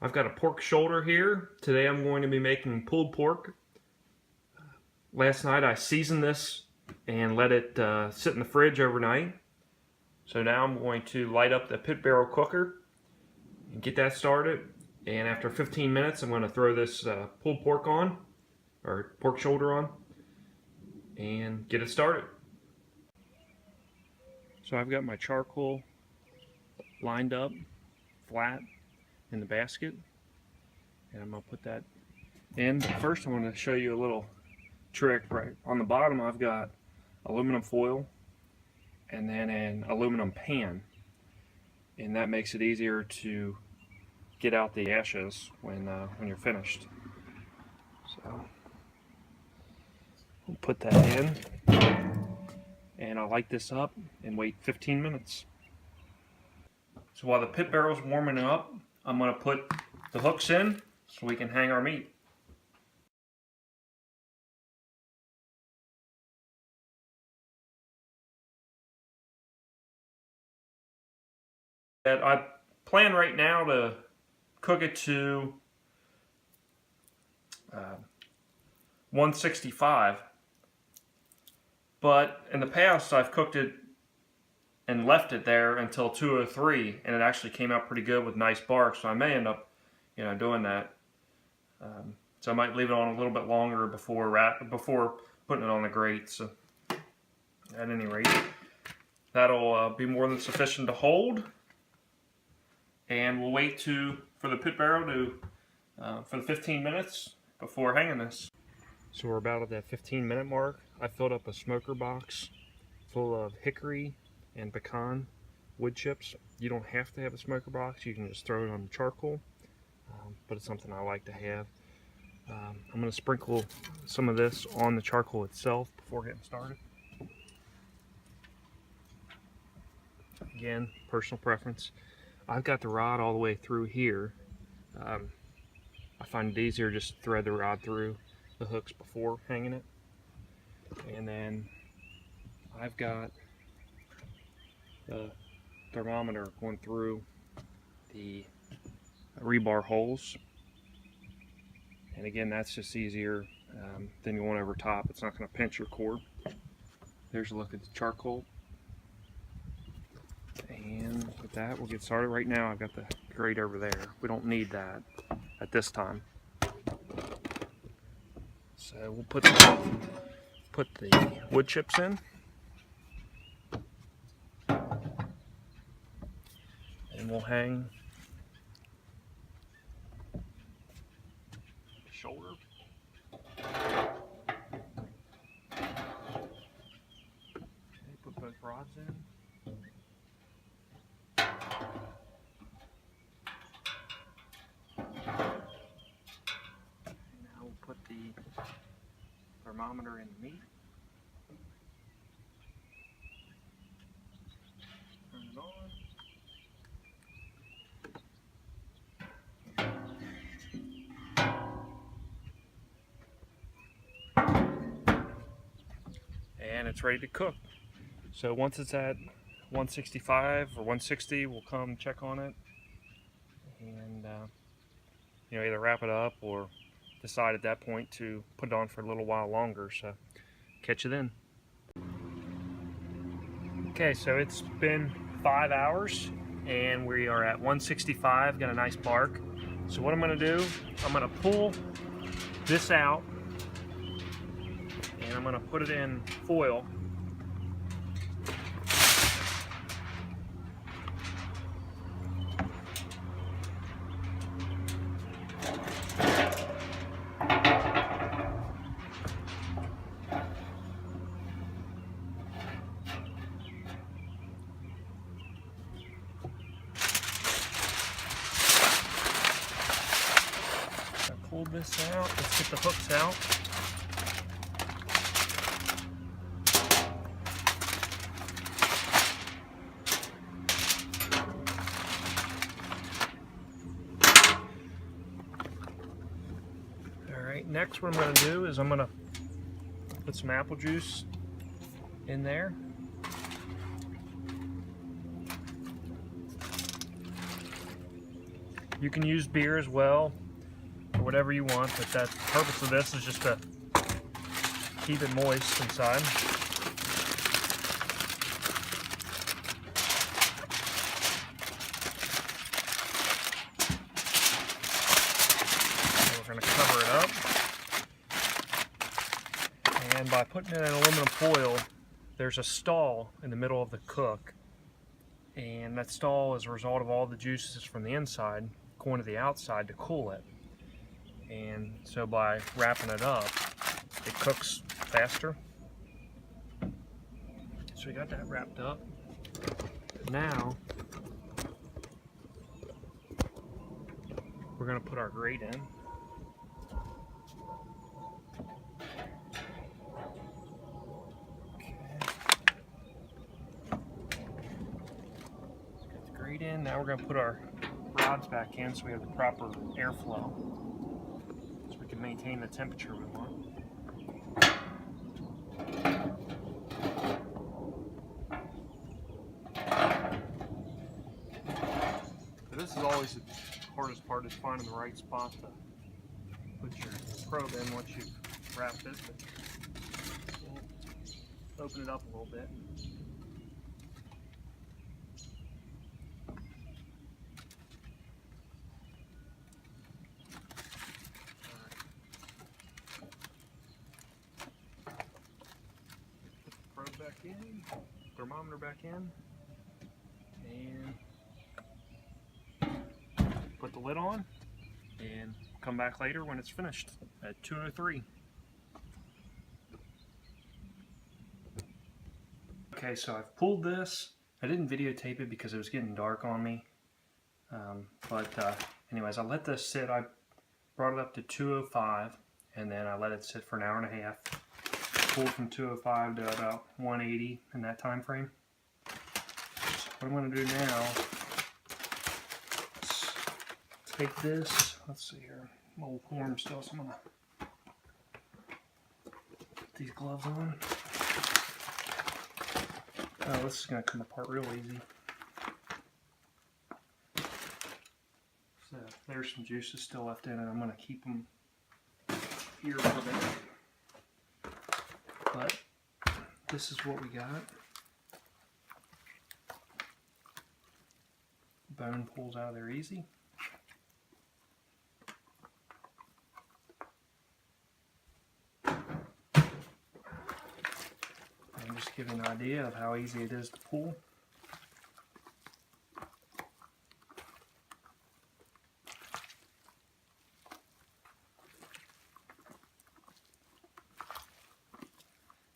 I've got a pork shoulder here. Today I'm going to be making pulled pork. Last night I seasoned this and let it sit in the fridge overnight. So now I'm going to light up the pit barrel cooker and get that started. And after 15 minutes I'm going to throw this pulled pork on, or pork shoulder on, and get it started. So I've got my charcoal lined up flat in the basket, and I'm going to put that in. But first I want to show you a little trick. Right on the bottom I've got aluminum foil and then an aluminum pan, and that makes it easier to get out the ashes when you're finished. So we'll put that in, and I'll light this up and wait 15 minutes. So while the pit barrel's warming up, I'm going to put the hooks in so we can hang our meat. I plan right now to cook it to 165, but in the past I've cooked it and left it there until 203, and it actually came out pretty good with nice bark. So I may end up, doing that. So I might leave it on a little bit longer before putting it on the grate. So at any rate, that'll be more than sufficient to hold. And we'll wait for the pit barrel for the 15 minutes before hanging this. So we're about at that 15-minute mark. I filled up a smoker box full of hickory and pecan wood chips. You don't have to have a smoker box, you can just throw it on the charcoal, but it's something I like to have. I'm going to sprinkle some of this on the charcoal itself before getting started. Again, personal preference. I've got the rod all the way through here. I find it easier just to thread the rod through the hooks before hanging it. And then I've got the thermometer going through the rebar holes, and again, that's just easier than going over top. It's not going to pinch your cord. There's a look at the charcoal, and with that we'll get started. Right now I've got the grate over there. We don't need that at this time, so we'll put the wood chips in. And we'll hang the shoulder. Okay, put both rods in. And now we'll put the thermometer in the meat. Turn it on. And it's ready to cook. So once it's at 165 or 160, we'll come check on it and either wrap it up or decide at that point to put it on for a little while longer. So catch you then. Okay, so it's been 5 hours and we are at 165, got a nice bark. So what I'm going to do, I'm going to pull this out and I'm going to put it in foil. Pull this out. Let's get the hooks out. Alright, next what I'm going to do is I'm going to put some apple juice in there. You can use beer as well, or whatever you want, but the purpose of this is just to keep it moist inside. So we're going to cover it up. And by putting it in aluminum foil, there's a stall in the middle of the cook. And that stall is a result of all the juices from the inside going to the outside to cool it. And so by wrapping it up, it cooks faster. So we got that wrapped up. Now we're going to put our grate in. In. Now we're going to put our rods back in so we have the proper airflow, so we can maintain the temperature we want. So this is always the hardest part, is finding the right spot to put your probe in once you've wrapped it. But open it up a little bit. Back in, thermometer back in, and put the lid on, and come back later when it's finished at 2:03. Okay, so I've pulled this. I didn't videotape it because it was getting dark on me, anyways, I let this sit. I brought it up to 2:05, and then I let it sit for an hour and a half. Pulled from 205 to about 180 in that time frame. So what I'm going to do now is take this. Let's see here. I'm a little warm still, so I'm going to put these gloves on. Oh, this is going to come apart real easy. So there's some juices still left in it. I'm going to keep them here for a minute. But this is what we got. Bone pulls out of there easy. And just give you an idea of how easy it is to pull.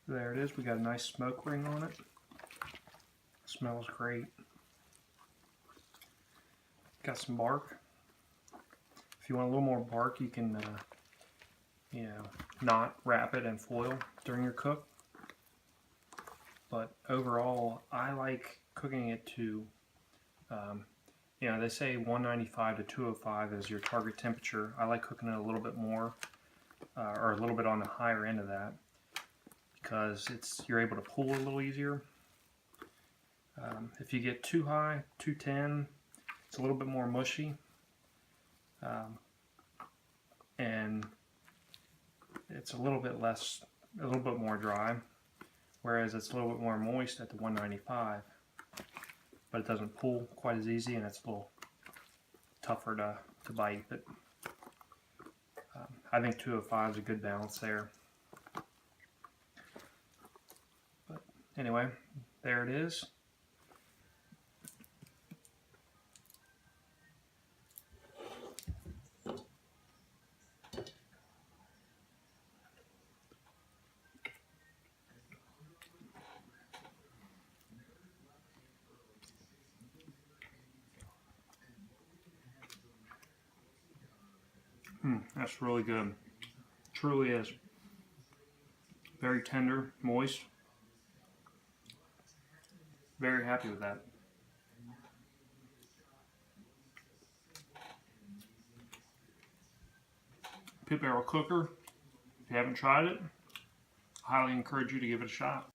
There it is. We got a nice smoke ring on it. Smells great. Got some bark. If you want a little more bark, you can, not wrap it in foil during your cook. But overall, I like cooking it to, they say 195 to 205 is your target temperature. I like cooking it a little bit more, or a little bit on the higher end of that, because you're able to pull a little easier. If you get too high, 210, it's a little bit more mushy, and it's a little bit more dry, whereas it's a little bit more moist at the 195, but it doesn't pull quite as easy, and it's a little tougher to bite. But I think 205 is a good balance there. Anyway, there it is. That's really good. Truly is. Very tender, moist. Very happy with that. Pit barrel cooker. If you haven't tried it, I highly encourage you to give it a shot.